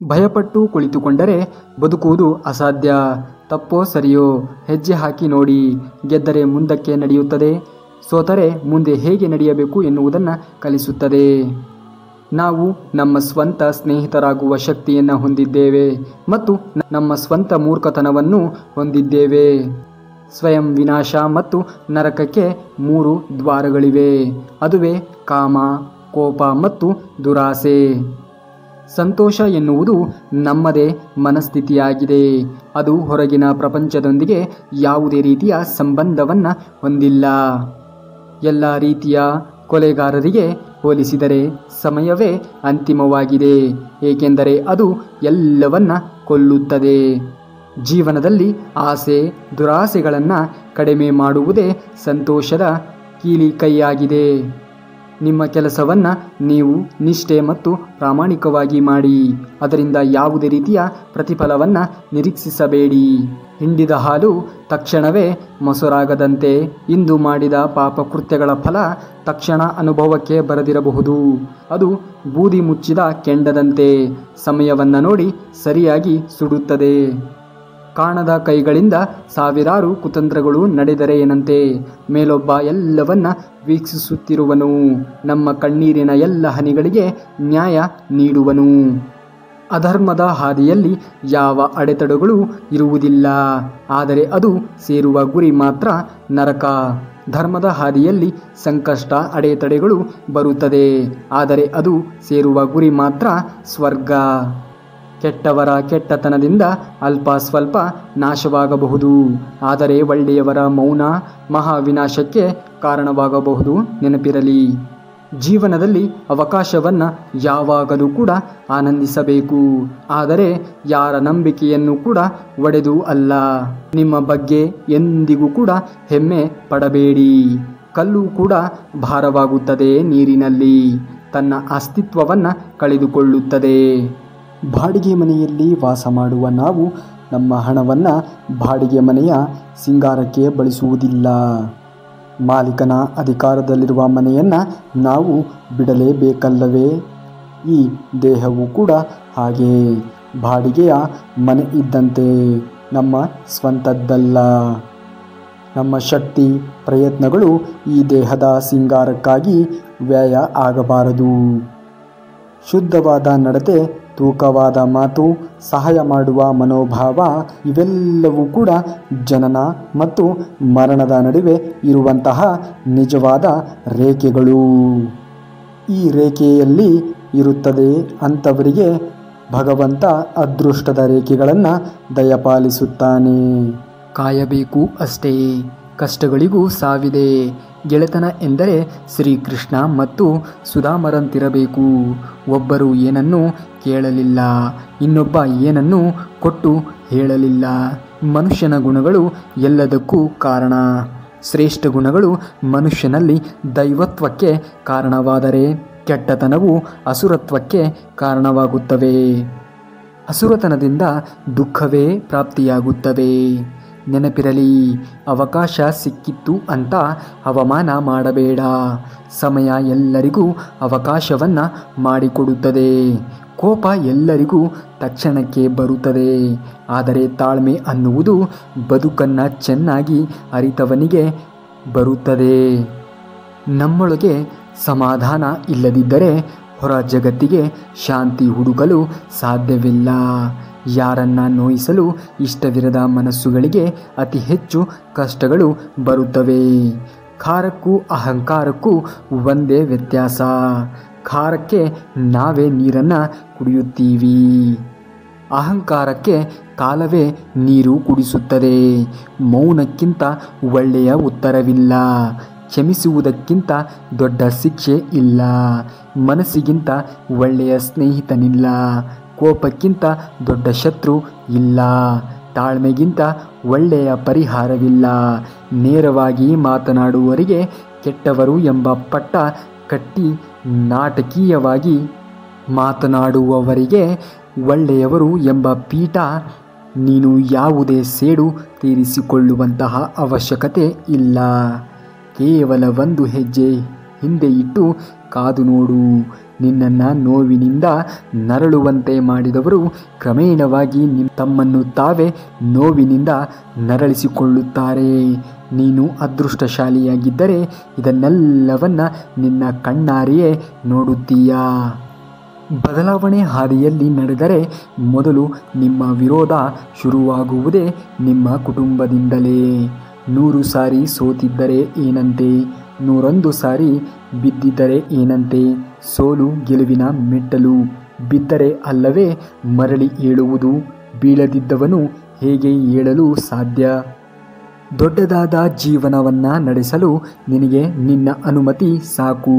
ಭಯಪಟ್ಟು ಕುಳಿತುಕೊಂಡರೆ ಬದುಕುವುದು ಅಸಾಧ್ಯ. ತಪ್ಪೋ ಸರಿಯೋ ಹೆಜ್ಜೆ ಹಾಕಿ ನೋಡಿ. ಗೆದ್ದರೆ ಮುಂದಕ್ಕೆ ನಡೆಯುತ್ತದೆ, ಸೋತರೆ ಮುಂದೆ ಹೇಗೆ ನಡೆಯಬೇಕು ಎನ್ನುವುದನ್ನು ಕಲಿಸುತ್ತದೆ. ನಾವು ನಮ್ಮ ಸ್ವಂತ ಸ್ನೇಹಿತರಾಗುವ ಶಕ್ತಿಯನ್ನು ಹೊಂದಿದ್ದೇವೆ ಮತ್ತು ನಮ್ಮ ಸ್ವಂತ ಮೂರ್ಖತನವನ್ನು ಹೊಂದಿದ್ದೇವೆ. ಸ್ವಯಂ ವಿನಾಶ ಮತ್ತು ನರಕಕ್ಕೆ 3 ದ್ವಾರಗಳಿವೆ. ಅದುವೇ ಕಾಮ, ಕೋಪ ಮತ್ತು ದುರಾಸೆ. ಸಂತೋಷ ಎನ್ನುವುದು ನಮ್ಮದೇ ಮನಸ್ಥಿತಿಯಾಗಿದೆ. ಅದು ಹೊರಗಿನ ಪ್ರಪಂಚದೊಂದಿಗೆ ಯಾವುದೇ ರೀತಿಯ ಸಂಬಂಧವನ್ನು ಹೊಂದಿಲ್ಲ. ಎಲ್ಲ ರೀತಿಯ ಕೊಲೆಗಾರರಿಗೆ ಹೋಲಿಸಿದರೆ ಸಮಯವೇ ಅಂತಿಮವಾಗಿದೆ, ಏಕೆಂದರೆ ಅದು ಎಲ್ಲವನ್ನ ಕೊಲ್ಲುತ್ತದೆ. ಜೀವನದಲ್ಲಿ ಆಸೆ ದುರಾಸೆಗಳನ್ನು ಕಡಿಮೆ ಮಾಡುವುದೇ ಸಂತೋಷದ ಕೀಲಿಕೈಯಾಗಿದೆ. ನಿಮ್ಮ ಕೆಲಸವನ್ನು ನೀವು ನಿಷ್ಠೆ ಮತ್ತು ಪ್ರಾಮಾಣಿಕವಾಗಿ ಮಾಡಿ. ಅದರಿಂದ ಯಾವುದೇ ರೀತಿಯ ಪ್ರತಿಫಲವನ್ನು ನಿರೀಕ್ಷಿಸಬೇಡಿ. ಹಿಂಡಿದ ಹಾಲು ತಕ್ಷಣವೇ ಮೊಸರಾಗದಂತೆ ಇಂದು ಮಾಡಿದ ಪಾಪ ಕೃತ್ಯಗಳ ಫಲ ತಕ್ಷಣ ಅನುಭವಕ್ಕೆ ಬರದಿರಬಹುದು. ಅದು ಬೂದಿ ಮುಚ್ಚಿದ ಕೆಂಡದಂತೆ ಸಮಯವನ್ನು ನೋಡಿ ಸರಿಯಾಗಿ ಸುಡುತ್ತದೆ. ಕಾಣದ ಕೈಗಳಿಂದ ಸಾವಿರಾರು ಕುತಂತ್ರಗಳು ನಡೆದರೆ ಏನಂತೆ, ಮೇಲೊಬ್ಬ ಎಲ್ಲವನ್ನ ವೀಕ್ಷಿಸುತ್ತಿರುವನು. ನಮ್ಮ ಕಣ್ಣೀರಿನ ಎಲ್ಲ ಹನಿಗಳಿಗೆ ನ್ಯಾಯ ನೀಡುವನು. ಅಧರ್ಮದ ಹಾದಿಯಲ್ಲಿ ಯಾವ ಅಡೆತಡೆಗಳು ಇರುವುದಿಲ್ಲ, ಆದರೆ ಅದು ಸೇರುವ ಗುರಿ ಮಾತ್ರ ನರಕ. ಧರ್ಮದ ಹಾದಿಯಲ್ಲಿ ಸಂಕಷ್ಟ ಅಡೆತಡೆಗಳು ಬರುತ್ತದೆ, ಆದರೆ ಅದು ಸೇರುವ ಗುರಿ ಮಾತ್ರ ಸ್ವರ್ಗ. ಕೆಟ್ಟವರ ಕೆಟ್ಟತನದಿಂದ ಅಲ್ಪ ಸ್ವಲ್ಪ ನಾಶವಾಗಬಹುದು, ಆದರೆ ಒಳ್ಳೆಯವರ ಮೌನ ಮಹಾವಿನಾಶಕ್ಕೆ ಕಾರಣವಾಗಬಹುದು. ನೆನಪಿರಲಿ, ಜೀವನದಲ್ಲಿ ಅವಕಾಶವನ್ನು ಯಾವಾಗಲೂ ಕೂಡ ಆನಂದಿಸಬೇಕು, ಆದರೆ ಯಾರ ನಂಬಿಕೆಯನ್ನು ಕೂಡ ಒಡೆದು ಅಲ್ಲ. ನಿಮ್ಮ ಬಗ್ಗೆ ಎಂದಿಗೂ ಕೂಡ ಹೆಮ್ಮೆ ಪಡಬೇಡಿ. ಕಲ್ಲು ಕೂಡ ಭಾರವಾಗುತ್ತದೆ ನೀರಿನಲ್ಲಿ, ತನ್ನ ಅಸ್ತಿತ್ವವನ್ನು ಕಳೆದುಕೊಳ್ಳುತ್ತದೆ. ಬಾಡಿಗೆ ಮನೆಯಲ್ಲಿ ವಾಸ ಮಾಡುವ ನಾವು ನಮ್ಮ ಹಣವನ್ನು ಬಾಡಿಗೆ ಮನೆಯ ಸಿಂಗಾರಕ್ಕೆ ಬಳಸುವುದಿಲ್ಲ. ಮಾಲೀಕನ ಅಧಿಕಾರದಲ್ಲಿರುವ ಮನೆಯನ್ನು ನಾವು ಬಿಡಲೇಬೇಕಲ್ಲವೇ? ಈ ದೇಹವು ಕೂಡ ಹಾಗೆ ಬಾಡಿಗೆಯ ಮನೆ ಇದ್ದಂತೆ, ನಮ್ಮ ಸ್ವಂತದ್ದಲ್ಲ. ನಮ್ಮ ಶಕ್ತಿ ಪ್ರಯತ್ನಗಳು ಈ ದೇಹದ ಸಿಂಗಾರಕ್ಕಾಗಿ ವ್ಯಯ ಆಗಬಾರದು. ಶುದ್ಧವಾದ ನಡತೆ, ತೂಕವಾದ ಮಾತು, ಸಹಾಯ ಮಾಡುವ ಮನೋಭಾವ ಇವೆಲ್ಲವೂ ಕೂಡ ಜನನ ಮತ್ತು ಮರಣದ ನಡುವೆ ಇರುವಂತಹ ನಿಜವಾದ ರೇಖೆಗಳು. ಈ ರೇಖೆಯಲ್ಲಿ ಇರುತ್ತದೆ ಅಂಥವರಿಗೆ ಭಗವಂತ ಅದೃಷ್ಟದ ರೇಖೆಗಳನ್ನು ದಯಪಾಲಿಸುತ್ತಾನೆ. ಕಾಯಬೇಕು ಅಷ್ಟೇ. ಕಷ್ಟಗಳಿಗೂ ಸಾವಿದೆ. ಗೆಳೆತನ ಎಂದರೆ ಶ್ರೀಕೃಷ್ಣ ಮತ್ತು ಸುಧಾಮರಂತಿರಬೇಕು. ಒಬ್ಬರು ಏನನ್ನೂ ಕೇಳಲಿಲ್ಲ, ಇನ್ನೊಬ್ಬ ಏನನ್ನೂ ಕೊಟ್ಟು ಹೇಳಲಿಲ್ಲ. ಮನುಷ್ಯನ ಗುಣಗಳು ಎಲ್ಲದಕ್ಕೂ ಕಾರಣ. ಶ್ರೇಷ್ಠ ಗುಣಗಳು ಮನುಷ್ಯನಲ್ಲಿ ದೈವತ್ವಕ್ಕೆ ಕಾರಣವಾದರೆ, ಕೆಟ್ಟತನವು ಅಸುರತ್ವಕ್ಕೆ ಕಾರಣವಾಗುತ್ತವೆ. ಅಸುರತನದಿಂದ ದುಃಖವೇ ಪ್ರಾಪ್ತಿಯಾಗುತ್ತವೆ. ನೆನಪಿರಲಿ, ಅವಕಾಶ ಸಿಕ್ಕಿತ್ತು ಅಂತ ಅವಮಾನ ಮಾಡಬೇಡ. ಸಮಯ ಎಲ್ಲರಿಗೂ ಅವಕಾಶವನ್ನು ಮಾಡಿಕೊಡುತ್ತದೆ. ಕೋಪ ಎಲ್ಲರಿಗೂ ತಕ್ಷಣಕ್ಕೆ ಬರುತ್ತದೆ, ಆದರೆ ತಾಳ್ಮೆ ಅನ್ನುವುದು ಬದುಕನ್ನು ಚೆನ್ನಾಗಿ ಅರಿತವನಿಗೆ ಬರುತ್ತದೆ. ನಮ್ಮೊಳಗೆ ಸಮಾಧಾನ ಇಲ್ಲದಿದ್ದರೆ ಹೊರ ಜಗತ್ತಿಗೆ ಶಾಂತಿ ಹುಡುಕಲು ಸಾಧ್ಯವಿಲ್ಲ. ಯಾರನ್ನ ನೋಯಿಸಲು ಇಷ್ಟವಿರದ ಮನಸ್ಸುಗಳಿಗೆ ಅತಿ ಹೆಚ್ಚು ಕಷ್ಟಗಳು ಬರುತ್ತವೆ. ಖಾರಕ್ಕೂ ಅಹಂಕಾರಕ್ಕೂ ಒಂದೇ ವ್ಯತ್ಯಾಸ. ಖಾರಕ್ಕೆ ನಾವೇ ನೀರನ್ನು ಕುಡಿಯುತ್ತೀವಿ, ಅಹಂಕಾರಕ್ಕೆ ಕಾಲವೇ ನೀರು ಕುಡಿಸುತ್ತದೆ. ಮೌನಕ್ಕಿಂತ ಒಳ್ಳೆಯ ಉತ್ತರವಿಲ್ಲ. ಕ್ಷಮಿಸುವುದಕ್ಕಿಂತ ದೊಡ್ಡ ಶಿಕ್ಷೆ ಇಲ್ಲ. ಮನಸ್ಸಿಗಿಂತ ಒಳ್ಳೆಯ ಸ್ನೇಹಿತನಿಲ್ಲ. ಕೋಪಕ್ಕಿಂತ ದೊಡ್ಡ ಶತ್ರು ಇಲ್ಲ. ತಾಳ್ಮೆಗಿಂತ ಒಳ್ಳೆಯ ಪರಿಹಾರವಿಲ್ಲ. ನೇರವಾಗಿ ಮಾತನಾಡುವವರಿಗೆ ಕೆಟ್ಟವರು ಎಂಬ ಪಟ್ಟ ಕಟ್ಟಿ, ನಾಟಕೀಯವಾಗಿ ಮಾತನಾಡುವವರಿಗೆ ಒಳ್ಳೆಯವರು ಎಂಬ ಪೀಠ ನೀನು ಯಾವುದೇ ಸೇಡು ತೀರಿಸಿಕೊಳ್ಳುವಂತಹ ಅವಶ್ಯಕತೆ ಇಲ್ಲ. ಕೇವಲ ಒಂದು ಹೆಜ್ಜೆ ಹಿಂದೆ ಇಟ್ಟು ಕಾದು ನೋಡು. ನಿನ್ನನ್ನು ನೋವಿನಿಂದ ನರಳುವಂತೆ ಮಾಡಿದವರು ಕ್ರಮೇಣವಾಗಿ ತಮ್ಮನ್ನು ತಾವೇ ನೋವಿನಿಂದ ನರಳಿಸಿಕೊಳ್ಳುತ್ತಾರೆ. ನೀನು ಅದೃಷ್ಟಶಾಲಿಯಾಗಿದ್ದರೆ ಇದನ್ನೆಲ್ಲವನ್ನ ನಿನ್ನ ಕಣ್ಣಾರೆಯೇ ನೋಡುತ್ತೀಯಾ. ಬದಲಾವಣೆ ಹಾದಿಯಲ್ಲಿ ನಡೆದರೆ ಮೊದಲು ನಿಮ್ಮ ವಿರೋಧ ಶುರುವಾಗುವುದೇ ನಿಮ್ಮ ಕುಟುಂಬದಿಂದಲೇ. 100 ಸಾರಿ ಸೋತಿದ್ದರೆ ಏನಂತೆ, 101 ಸಾರಿ ಬಿದ್ದಿದ್ದರೆ ಏನಂತೆ. ಸೋಲು ಗೆಲುವಿನ ಮೆಟ್ಟಲು, ಬಿದ್ದರೆ ಅಲ್ಲವೇ ಮರಳಿ ಏಳುವುದು. ಬೀಳದಿದ್ದವನು ಹೇಗೆ ಏಳಲು ಸಾಧ್ಯ. ದೊಡ್ಡದಾದ ಜೀವನವನ್ನು ನಡೆಸಲು ನಿನಗೆ ನಿನ್ನ ಅನುಮತಿ ಸಾಕು.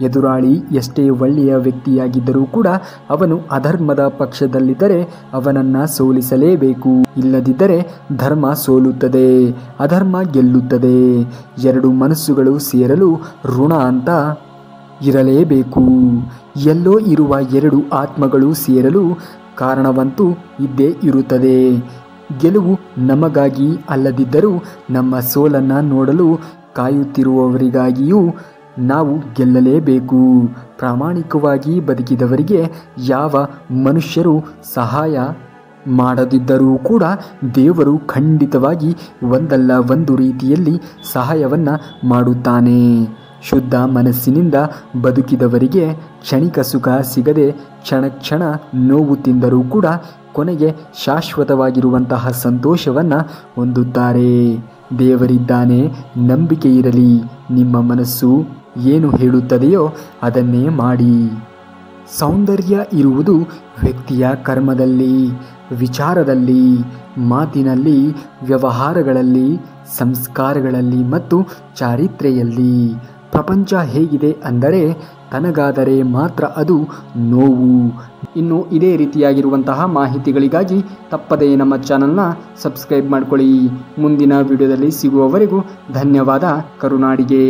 ಎದುರಾಳಿ ಎಷ್ಟೇ ಒಳ್ಳೆಯ ವ್ಯಕ್ತಿಯಾಗಿದ್ದರೂ ಕೂಡ ಅವನು ಅಧರ್ಮದ ಪಕ್ಷದಲ್ಲಿದ್ದರೆ ಅವನನ್ನು ಸೋಲಿಸಲೇಬೇಕು. ಇಲ್ಲದಿದ್ದರೆ ಧರ್ಮ ಸೋಲುತ್ತದೆ, ಅಧರ್ಮ ಗೆಲ್ಲುತ್ತದೆ. 2 ಮನಸ್ಸುಗಳು ಸೇರಲು ಋಣ ಅಂತ ಇರಲೇಬೇಕು. ಎಲ್ಲೋ ಇರುವ 2 ಆತ್ಮಗಳು ಸೇರಲು ಕಾರಣವಂತೂ ಇದ್ದೇ ಇರುತ್ತದೆ. ಗೆಲುವು ನಮಗಾಗಿ ಅಲ್ಲದಿದ್ದರೂ ನಮ್ಮ ಸೋಲನ್ನು ನೋಡಲು ಕಾಯುತ್ತಿರುವವರಿಗಾಗಿಯೂ ನಾವು ಗೆಲ್ಲಲೇಬೇಕು. ಪ್ರಾಮಾಣಿಕವಾಗಿ ಬದುಕಿದವರಿಗೆ ಯಾವ ಮನುಷ್ಯರು ಸಹಾಯ ಮಾಡದಿದ್ದರೂ ಕೂಡ ದೇವರು ಖಂಡಿತವಾಗಿ ಒಂದಲ್ಲ ಒಂದು ರೀತಿಯಲ್ಲಿ ಸಹಾಯವನ್ನು ಮಾಡುತ್ತಾನೆ. ಶುದ್ಧ ಮನಸ್ಸಿನಿಂದ ಬದುಕಿದವರಿಗೆ ಕ್ಷಣಿಕ ಸುಖ ಸಿಗದೆ ಕ್ಷಣ ಕ್ಷಣ ನೋವು ತಿಂದರೂ ಕೂಡ ಕೊನೆಗೆ ಶಾಶ್ವತವಾಗಿರುವಂತಹ ಸಂತೋಷವನ್ನು ಹೊಂದುತ್ತಾರೆ. ದೇವರಿದ್ದಾನೆ, ನಂಬಿಕೆ ಇರಲಿ. ನಿಮ್ಮ ಮನಸ್ಸು ಏನು ಹೇಳುತ್ತದೆಯೋ ಅದನ್ನೇ ಮಾಡಿ. ಸೌಂದರ್ಯ ಇರುವುದು ವ್ಯಕ್ತಿಯ ಕರ್ಮದಲ್ಲಿ, ವಿಚಾರದಲ್ಲಿ, ಮಾತಿನಲ್ಲಿ, ವ್ಯವಹಾರಗಳಲ್ಲಿ, ಸಂಸ್ಕಾರಗಳಲ್ಲಿ ಮತ್ತು ಚಾರಿತ್ರ್ಯದಲ್ಲಿ. ಪ್ರಪಂಚ ಹೇಗಿದೆ ಅಂದರೆ ತನಗಾದರೆ ಮಾತ್ರ ಅದು ನೋವು. ಇನ್ನು ಇದೇ ರೀತಿಯಾಗಿರುವಂತಹ ಮಾಹಿತಿಗಳಿಗಾಗಿ ತಪ್ಪದೇ ನಮ್ಮ ಚಾನಲ್ನ ಸಬ್ಸ್ಕ್ರೈಬ್ ಮಾಡ್ಕೊಳ್ಳಿ. ಮುಂದಿನ ವಿಡಿಯೋದಲ್ಲಿ ಸಿಗುವವರೆಗೂ ಧನ್ಯವಾದ. ಕರುನಾಡಿಗೆ.